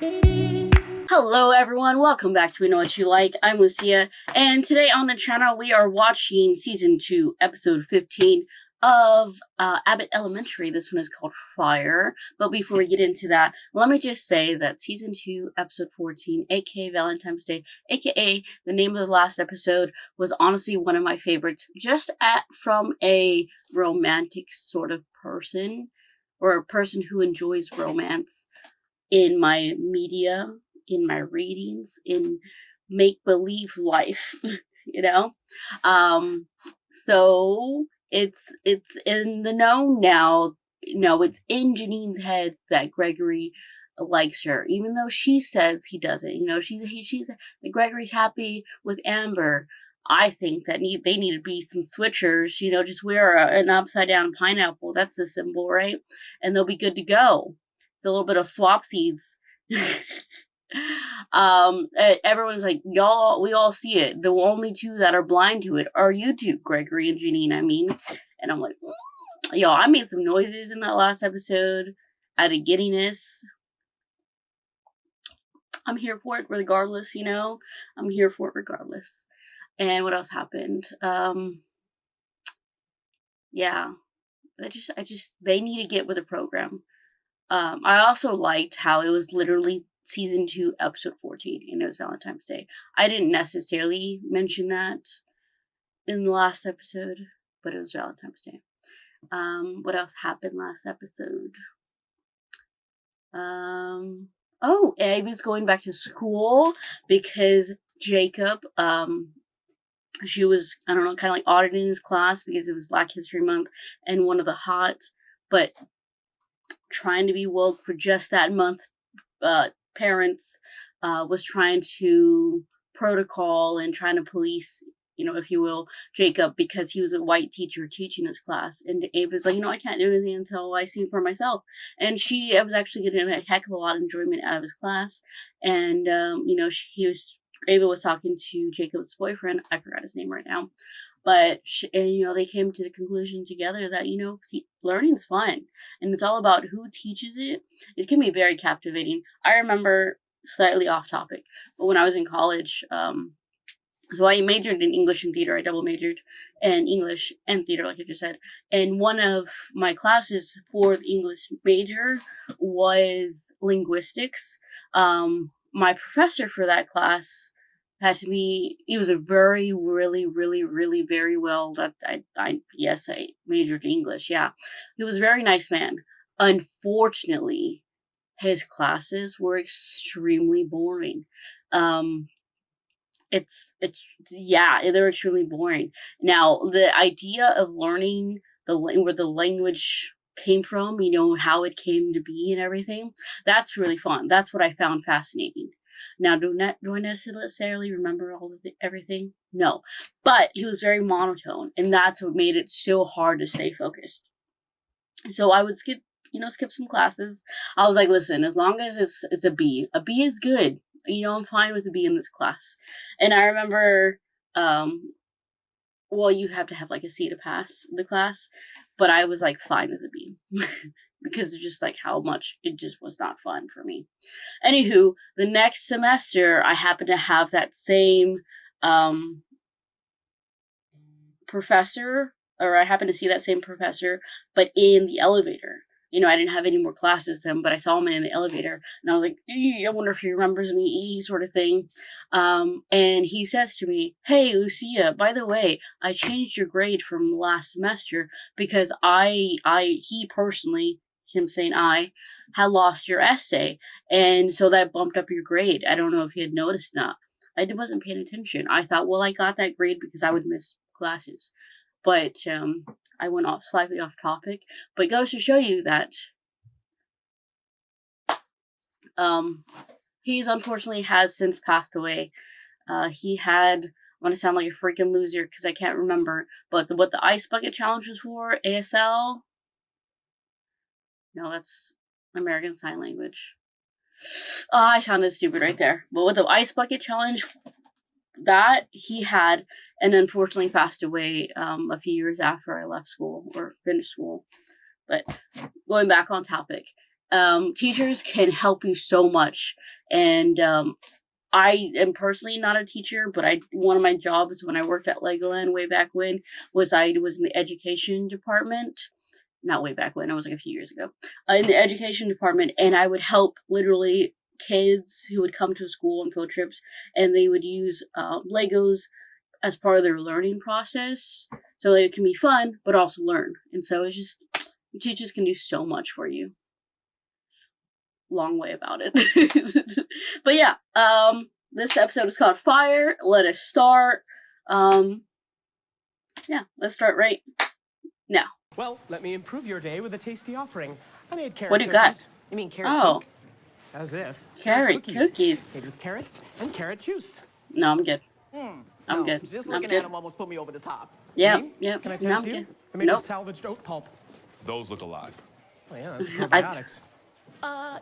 Hello everyone, welcome back to We Know What You Like. I'm Lucia, and today on the channel we are watching Season 2, Episode 15 of Abbott Elementary. This one is called Fire. But before we get into that, let me just say that Season 2, Episode 14, aka Valentine's Day, aka the name of the last episode, was honestly one of my favorites, just from a romantic sort of person, or a person who enjoys romance in my media, in my readings, in make believe life, you know? Um, so it's in the know now. No, it's in Janine's head that Gregory likes her, even though she says he doesn't. She's that Gregory's happy with Amber. I think that they need to be some switchers. Just wear an upside down pineapple. That's the symbol, right? And they'll be good to go. It's a little bit of swap seeds. Everyone's like, y'all, we all see it. The only two that are blind to it are you two, Gregory and Janine, And I'm like, y'all, I made some noises in that last episode out of giddiness. I'm here for it regardless, I'm here for it regardless. And what else happened? Yeah. They need to get with the program. I also liked how it was literally Season 2, Episode 14, and it was Valentine's Day. I didn't necessarily mention that in the last episode, but it was Valentine's Day. What else happened last episode? Abby's going back to school because Jacob, she was, I don't know, kind of like auditing his class because it was Black History Month, and one of the hot, but trying to be woke for just that month, parents was trying to protocol and trying to police, if you will, Jacob, because he was a white teacher teaching his class. And Abe was like, I can't do anything until I see for myself. And she was actually getting a heck of a lot of enjoyment out of his class. And, Ava was talking to Jacob's boyfriend. I forgot his name right now. But, they came to the conclusion together that, learning's fun. And it's all about who teaches it. It can be very captivating. I remember, slightly off topic, but when I was in college, so I majored in English and theater. I double majored in English and theater, like I just said. And one of my classes for the English major was linguistics. My professor for that class he was a very, really, really, really, very well, I majored in English, yeah. He was a very nice man. Unfortunately, his classes were extremely boring. They're extremely boring. Now, the idea of learning where the language came from, how it came to be and everything, that's really fun. That's what I found fascinating. Now, do I necessarily remember everything? No. But he was very monotone, and that's what made it so hard to stay focused. So I would skip some classes. I was like, listen, as long as it's a B is good. I'm fine with a B in this class. And I remember, you have to have like a C to pass the class, but I was like fine with a B. Because of just like how much it just was not fun for me. Anywho, the next semester I happened to have that same professor, or I happened to see that same professor, but in the elevator. I didn't have any more classes with him, but I saw him in the elevator, and I was like, I wonder if he remembers me, sort of thing. And he says to me, "Hey, Lucia, by the way, I changed your grade from last semester because he personally, him saying I, had lost your essay, and so that bumped up your grade. I don't know if you had noticed or not. I wasn't paying attention. I thought, well, I got that grade because I would miss classes. But, I went slightly off topic, but it goes to show you that, he's unfortunately has since passed away. He had, I want to sound like a freaking loser because I can't remember, but what the ice bucket challenge was for, ASL? No, that's American Sign Language. I sounded stupid right there. But with the ice bucket challenge, that he had, and unfortunately passed away a few years after I left school or finished school. But going back on topic, teachers can help you so much. And I am personally not a teacher, but one of my jobs when I worked at Legoland way back when was I was in the education department. Not way back when, it was like a few years ago. In the education department, and I would help literally kids who would come to school on field trips, and they would use Legos as part of their learning process, so that it can be fun but also learn. And so it's just teachers can do so much for you. Long way about it. But yeah, this episode is called Fire. Let us start. Yeah, let's start right now. Well, let me improve your day with a tasty offering. I made carrot What do you cookies. got? You mean carrot cake? As if. Carrot cookies. Made with carrots and carrot juice. No, I'm good. I'm good. Just I'm looking good. at them almost put me over the top. Yeah, Cream? yeah. Can I No, I'm tempt you? good. I made Nope. with salvaged oat pulp. Those look alive. Oh yeah, that's probiotics.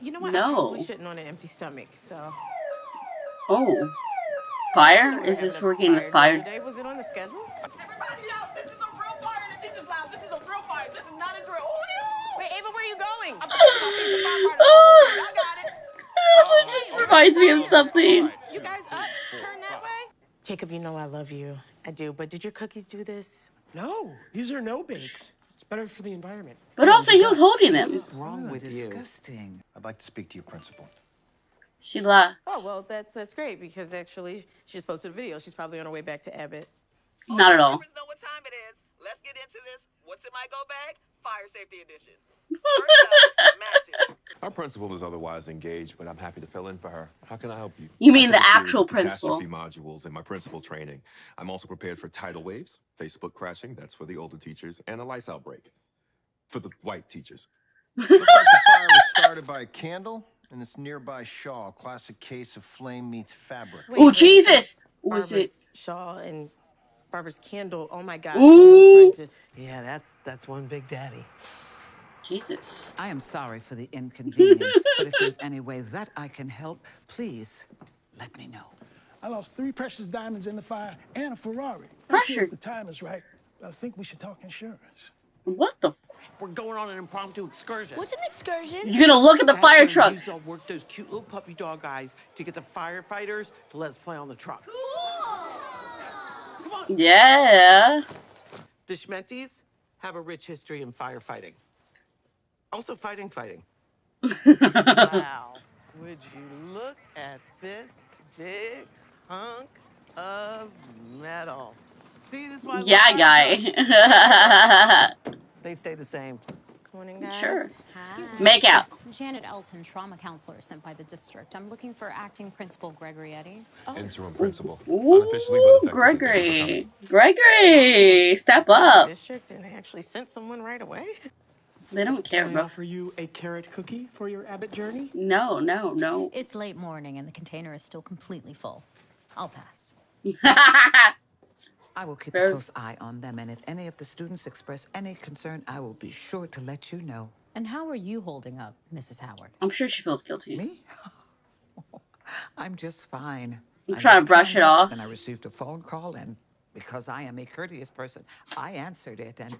You know what? No. I probably shouldn't on an empty stomach, so. Oh. Fire? Is this working fire? Today was it on the schedule? Everybody out! This is a real fire in the teacher's lounge. This is a real fire. This is not a drill. Wait, Ava, where are you going? I'm putting a piece of firefighter. I got it. This reminds me of something. You guys up? Turn that way. Jacob, you know I love you. I do. But did your cookies do this? No, these are no bakes. It's better for the environment. But also, he was holding them. What is wrong with you? Disgusting. I'd like to speak to your principal. She laughed. Oh, well, that's great because actually she just posted a video. She's probably on her way back to Abbott. Not at all. Know what time it is. Let's get into this. What's in my go bag? Fire safety edition. First up, magic. Our principal is otherwise engaged, but I'm happy to fill in for her. How can I help you? You mean I the took a series actual of principal? catastrophe modules in my principal training. I'm also prepared for tidal waves, Facebook crashing, that's for the older teachers, and a lice outbreak for the white teachers. Looks like the fire was started by a candle in this nearby shawl. Classic case of flame meets fabric. Oh, Jesus! Was it? Barbara's shawl and Barbara's candle. Oh my God. Ooh. someone's trying to- Yeah, that's one big daddy. Jesus. I am sorry for the inconvenience, but if there's any way that I can help, please let me know. I lost 3 precious diamonds in the fire and a Ferrari. Pressure. If the time is right, I think we should talk insurance. What the? We're going on an impromptu excursion. What's an excursion? You're gonna look at the fire truck. Use all work those cute little puppy dog eyes to get the firefighters to let us play on the truck. Come on. Yeah. The Schmetties have a rich history in firefighting. Also fighting. Wow. Would you look at this big hunk of metal? See, this is why I love Yeah, fire trucks. guy. They stay the same. Come on in, guys. Sure. Excuse me. Make out. Janet Elton, trauma counselor sent by the district. I'm looking for acting principal Gregory Eddy. Interim principal. Ooh, Unofficially, but effectively. Gregory. Gregory, step up. District, and they actually sent someone right away. They don't care, Can I bro. offer you a carrot cookie for your Abbott journey? No, no, no. It's late morning and the container is still completely full. I'll pass. I will keep Fair. a close eye on them, and if any of the students express any concern, I will be sure to let you know. And how are you holding up, Mrs. Howard? I'm sure she feels guilty. Me? I'm just fine. I'm I trying to looked brush on it off. And I received a phone call, and because I am a courteous person, I answered it, and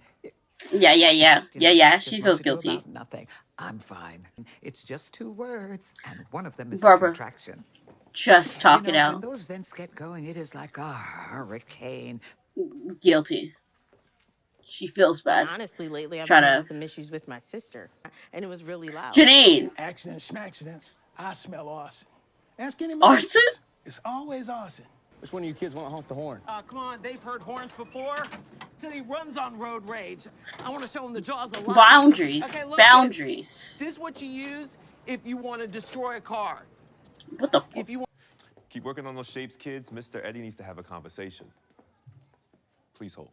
Yeah. you know, Yeah. just She what feels to do guilty. about nothing. I'm fine. It's just 2 words, and one of them is Barbara. a contraction. Just talk You it know, out. When those vents get going, it is like a hurricane. Guilty. She feels bad. Honestly, lately I've Try been to- having some issues with my sister, and it was really loud. Janine. Accident, schmaccident. I smell arson. Ask any Arson? It's always arson. Which one of you kids want to honk the horn? Come on, they've heard horns before. City runs on road rage. I want to show them the jaws of life. Boundaries. Okay, look, Boundaries. This is what you use if you want to destroy a car. What the fuck? If you want. Keep working on those shapes, kids. Mr. Eddie needs to have a conversation. Please hold.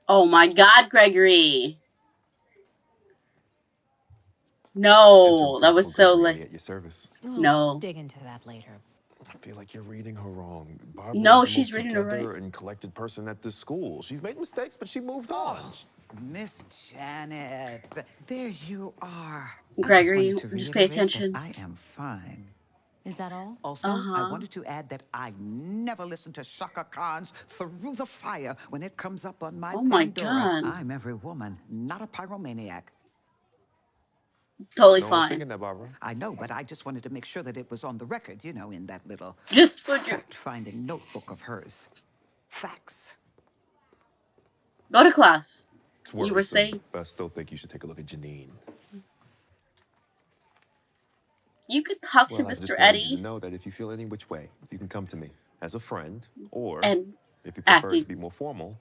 Oh my God, Gregory. No, Interim that was Principal so Gregory late. at your service. No. Dig into that later. I feel like you're reading her wrong. Barbara's No, the she's most reading her together right. and collected person at this school. She's made mistakes, but she moved on. Miss Janet, there you are. Gregory, I just wanted to just pay reiterate that attention. I am fine. Is that all? Also, Uh-huh. I wanted to add that I never listen to Shaka Khan's Through the Fire when it comes up on my Oh my Pandora. God. I'm every woman, not a pyromaniac. Totally No one's fine. thinking that, Barbara. I know, but I just wanted to make sure that it was on the record, you know, in that little Just put your fact-finding notebook of hers. Facts. go to class. It's You were worrisome, saying but I still think you should take a look at Janine. you could talk to Well, I Mr. just wanted you to Eddie know that if you feel any which way, you can come to me as a friend, or and if you prefer it acting. to be more formal,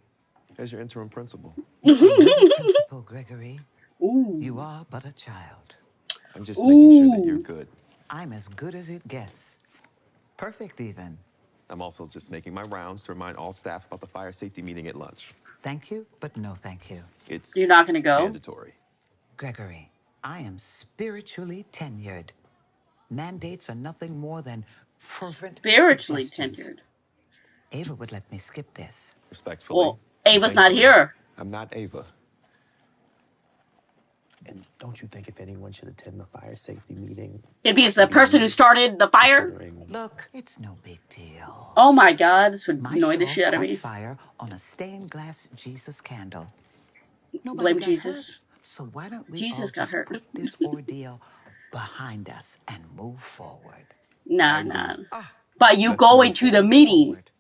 as your interim principal. Principal Gregory, Ooh. you are but a child. I'm just making sure that you're Ooh. good. I'm as good as it gets. Perfect, even. I'm also just making my rounds to remind all staff about the fire safety meeting at lunch. Thank you, but no thank you. It's You're not gonna go? mandatory. Gregory, I am spiritually tenured. Mandates are nothing more than fervent Spiritually suggestions. tenured. Ava would let me skip this. Respectfully. Well, Ava's not thankfully, here. I'm not Ava. And don't you think if anyone should attend the fire safety meeting? It'd be the person who started the fire. Considering Look, it's no big deal. Oh my god, this would My annoy the shawl shit out of caught me. fire on a stained glass Jesus candle. Nobody Blame got Jesus. hurt, so why don't we Jesus all got just hurt. put this ordeal behind us and move forward? Nah, agree. nah. But you Let's going move to the meeting. Forward.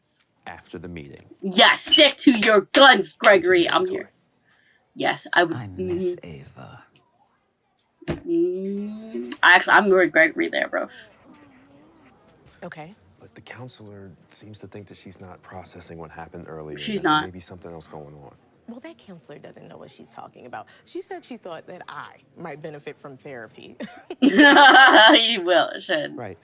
after the meeting. Yes, stick to your guns, Gregory. This is I'm mandatory. here. Yes, I would. I miss Ava. I'm with Gregory there, bro. Okay. But the counselor seems to think that she's not processing what happened earlier. She's that there not. may be something else going on. Well, that counselor doesn't know what she's talking about. She said she thought that I might benefit from therapy. You will, should. Right.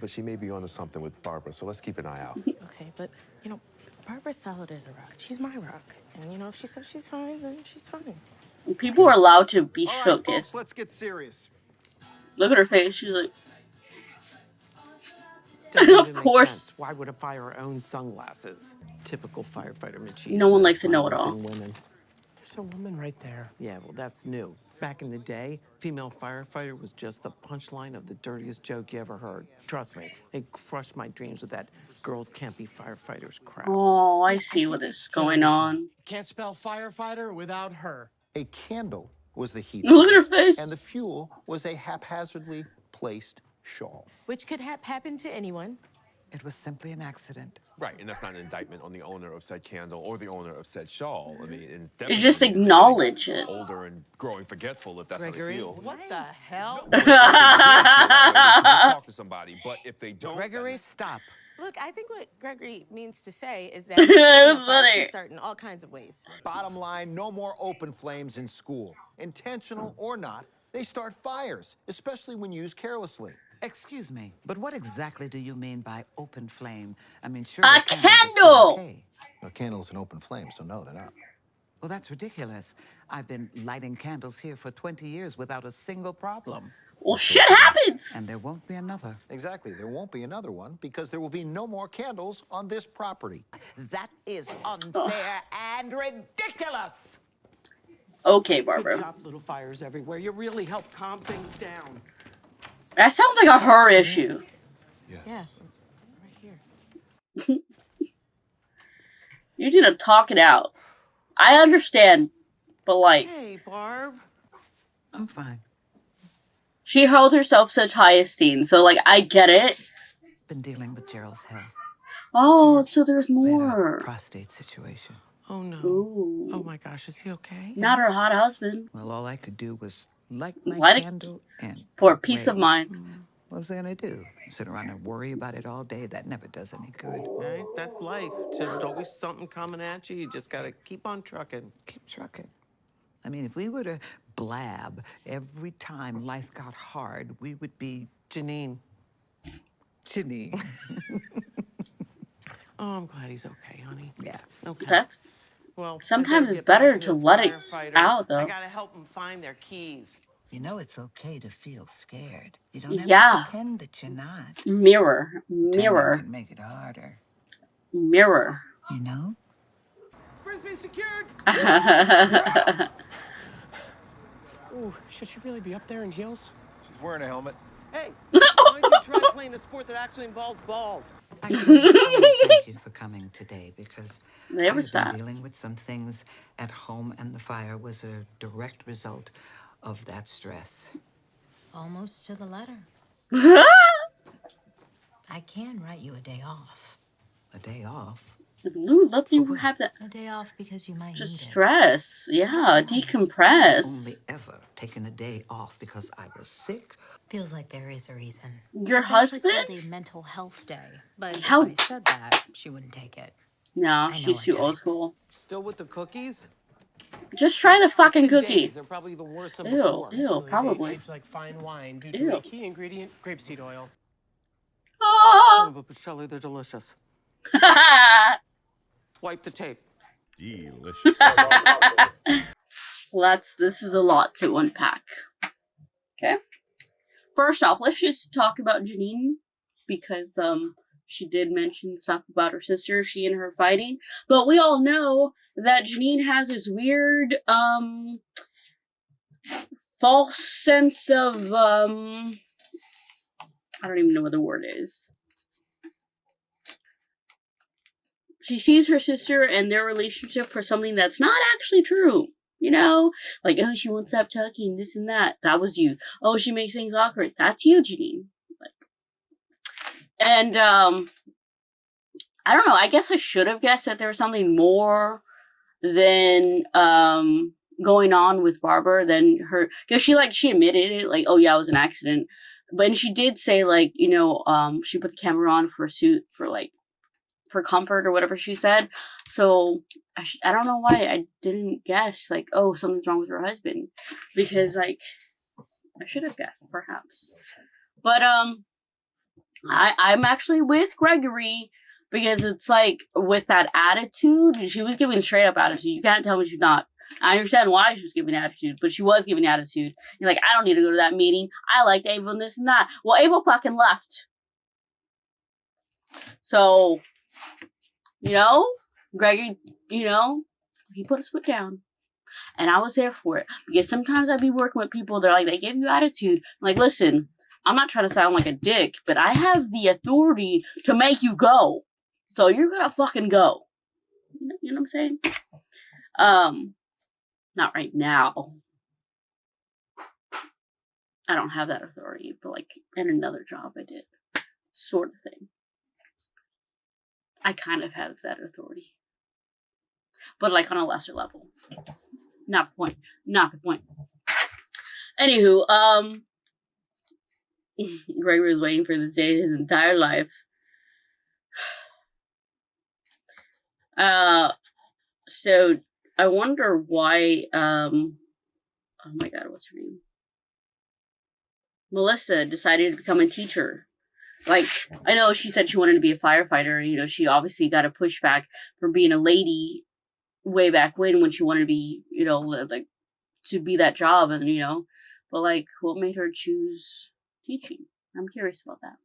But she may be onto something with Barbara, so let's keep an eye out. Okay, but, you know, Barbara's solid as a rock. She's my rock. And, you know, if she says she's fine, then she's fine. People are allowed to be All right, shook. folks, let's get serious. Look at her face. She's like, Doesn't Of even make course. sense. Why would a fire own sunglasses? Typical firefighter machismo. No one likes to know it all. Women. There's a woman right there. Yeah, well, that's new. Back in the day, female firefighter was just the punchline of the dirtiest joke you ever heard. Trust me, it crushed my dreams with that girls can't be firefighters crap. oh, I see what is going on. Can't spell firefighter without her. A candle was the heat Look at her source, face. and the fuel was a haphazardly placed shawl. Which could happen to anyone. It was simply an accident. Right, and that's not an indictment on the owner of said candle or the owner of said shawl. I mean, and It's just definitely acknowledge it. older and growing forgetful if that's Gregory? how they feel. What the hell? If they do feel that way, they should just talk to somebody. But if they don't, Gregory, stop. Look, I think what Gregory means to say is that It was fires funny. can start in all kinds of ways. Bottom line, no more open flames in school. Intentional or not, they start fires, especially when used carelessly. Excuse me, but what exactly do you mean by open flame? I mean, sure. A the candle is still candle! okay. A candle's an open flame, so no, they're not. Well, that's ridiculous. I've been lighting candles here for 20 years without a single problem. Well, shit happens. And there won't be another. Exactly. There won't be another one because there will be no more candles on this property. That is unfair and ridiculous. Okay, Good Barbara. job, little fires everywhere. You really helped calm things down. That sounds like a her issue. yes. Yeah. Right here. You need to talk it out. I understand, but like, Hey, Barb. I'm fine. she held herself such high esteem, so like, I get it. Been dealing with Gerald's health. Oh, so there's We had a more. prostate situation. Oh, no. Ooh. Oh, my gosh, is he okay? Not her hot husband. Well, all I could do was light my Light it candle and for peace of wait. mind. What was I gonna do? Sit around and worry about it all day? That never does any good. Right? That's life. Just always something coming at you. You just got to keep on trucking. Keep trucking. I mean, if we were to blab every time life got hard, we would be Janine. Janine. Oh, I'm glad he's okay, honey. Yeah. Okay. That's Well, sometimes I it's better better get back to those let it firefighters. out, though. I gotta help them find their keys. You know, it's okay to feel scared. You don't have Yeah. to pretend that you're not. mirror, Pretending mirror, can make it harder. mirror. You know? Frisbee secured. Ooh, should she really be up there in heels? She's wearing a helmet. Hey, why don't you try playing a sport that actually involves balls? Actually, I want to thank you for coming today because It was I've been fast. dealing with some things at home, and the fire was a direct result of that stress. Almost to the letter. I can write you a day off. A day off? Lou, let For you what? have that. A day off because you might Just need stress. Yeah, I've decompress. only ever taken a day off because I was sick. it. Feels like there is a reason. Your It's actually husband? called a mental health day. But How? if I said that, she wouldn't take it. No, I know she's her too old type. school. Still with the cookies? Just try the fucking Been cookie. days. They're probably even worse than Ew, before. ew, Actually, probably. they age like fine wine due to Ew. a key ingredient, grapeseed oil. Son Oh! of a Pacelli, they're delicious. Wipe the tape. Delicious. This is a lot to unpack. Okay. First off, let's just talk about Janine because she did mention stuff about her sister, she and her fighting. But we all know that Janine has this weird false sense of I don't even know what the word is. She sees her sister and their relationship for something that's not actually true. You know? Like, oh, she won't stop talking, this and that. That was you. Oh, she makes things awkward. That's you, Janine. And, I don't know. I guess I should have guessed that there was something more than, going on with Barbara than her. Because she admitted it. Like, oh, yeah, it was an accident. But she did say, like, you know, she put the camera on for for comfort or whatever she said. So I don't know why I didn't guess like, oh, something's wrong with her husband, because like I should have guessed perhaps. But I'm actually with Gregory because it's like with that attitude, she was giving straight up attitude. You can't tell me she's not. I understand why she was giving attitude, but she was giving attitude. You're like, I don't need to go to that meeting. I liked Abel and this and that. Well, Abel fucking left. So, you know, Gregory, you know, he put his foot down. And I was there for it. Because sometimes I'd be working with people, they're like, they give you attitude. I'm like, listen, I'm not trying to sound like a dick, but I have the authority to make you go. So you're gonna fucking go. You know what I'm saying? Not right now. I don't have that authority, but like in another job I did. Sort of thing. I kind of have that authority. But like on a lesser level. Not the point. Not the point. Anywho, Gregory was waiting for this day his entire life. So I wonder why, oh my god, what's her name? Melissa decided to become a teacher. Like, I know she said she wanted to be a firefighter, you know, she obviously got a pushback from being a lady way back when she wanted to be, you know, like, to be that job, and, you know, but, like, what made her choose teaching? I'm curious about that.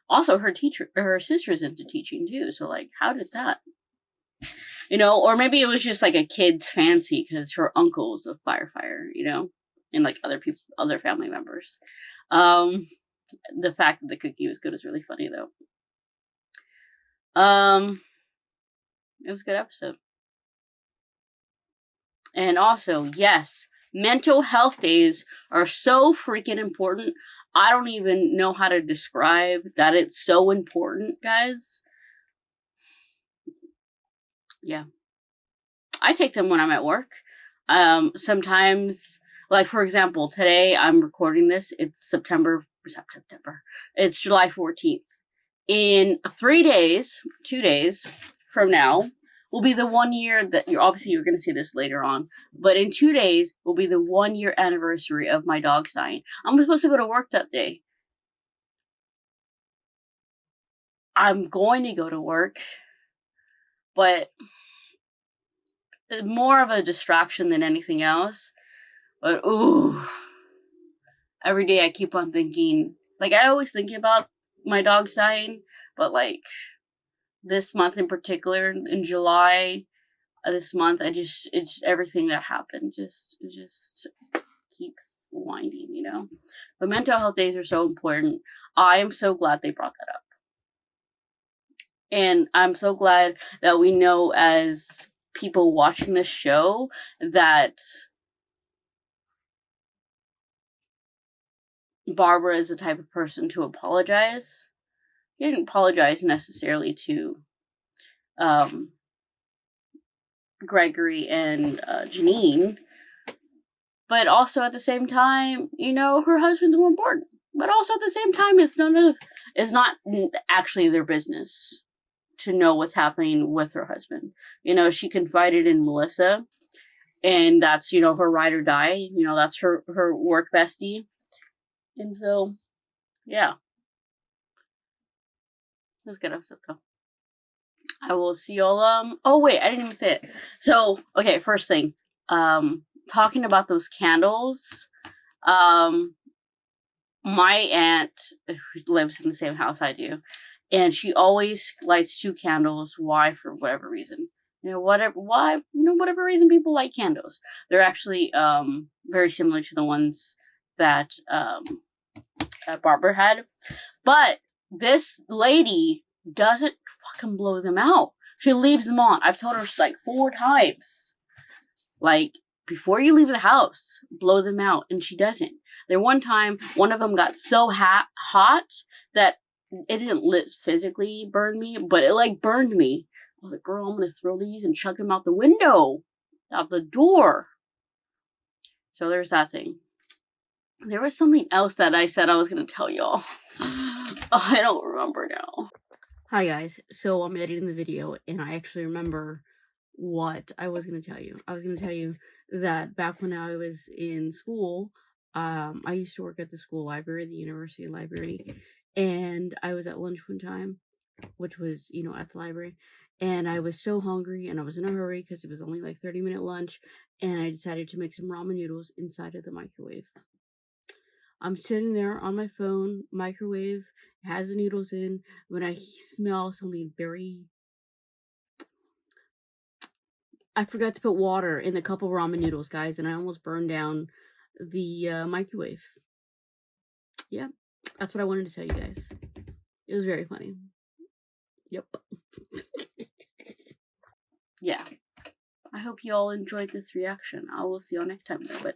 Also, her sister's into teaching, too, so, like, how did that? You know, or maybe it was just, like, a kid's fancy, because her uncle was a firefighter, you know, and, like, other family members. The fact that the cookie was good is really funny, though. It was a good episode. And also, yes, mental health days are so freaking important. I don't even know how to describe that it's so important, guys. Yeah. I take them when I'm at work. Sometimes, like, for example, today I'm recording this. It's September. It's July 14th. In 2 days from now, will be the 1 year that you're going to see this later on, but in 2 days will be the 1 year anniversary of my dog dying. I'm supposed to go to work that day. I'm going to go to work, but more of a distraction than anything else. But ooh, every day I keep on thinking, like, I always think about my dog dying, but like this month in particular, in July, this month, it's everything that happened just keeps winding, you know. But mental health days are so important. I am so glad they brought that up. And I'm so glad that we know as people watching this show that Barbara is the type of person to apologize. He didn't apologize necessarily to Gregory and Janine, but also at the same time, you know, her husband's more important. But also at the same time, it's not actually their business to know what's happening with her husband. You know, she confided in Melissa, and that's, you know, her ride or die. You know, that's her work bestie. And so, yeah. It was a good episode, though. I will see y'all, oh wait, I didn't even say it. So, okay, first thing, talking about those candles, my aunt, who lives in the same house I do, and she always lights 2 candles. Why? For whatever reason. You know, whatever reason people light candles. They're actually, very similar to the ones that, Barbara had. But this lady doesn't fucking blow them out. She leaves them on. I've told her like 4 times. Like, before you leave the house, blow them out. And she doesn't. There one time, one of them got so hot that it didn't physically burn me, but it like burned me. I was like, girl, I'm gonna throw these and chuck them out the window. Out the door. So there's that thing. There was something else that I said I was gonna tell y'all. I don't remember now. Hi guys, so I'm editing the video and I actually remember what I was gonna tell you. I was gonna tell you that back when I was in school, I used to work at the school library, the university library, and I was at lunch one time, which was, you know, at the library, and I was so hungry and I was in a hurry because it was only like 30-minute lunch, and I decided to make some ramen noodles inside of the microwave. I'm sitting there on my phone, microwave, has the noodles in, when I smell something very... I forgot to put water in a couple ramen noodles, guys, and I almost burned down the microwave. Yeah, that's what I wanted to tell you guys. It was very funny. Yep. Yeah. I hope you all enjoyed this reaction. I will see you all next time, but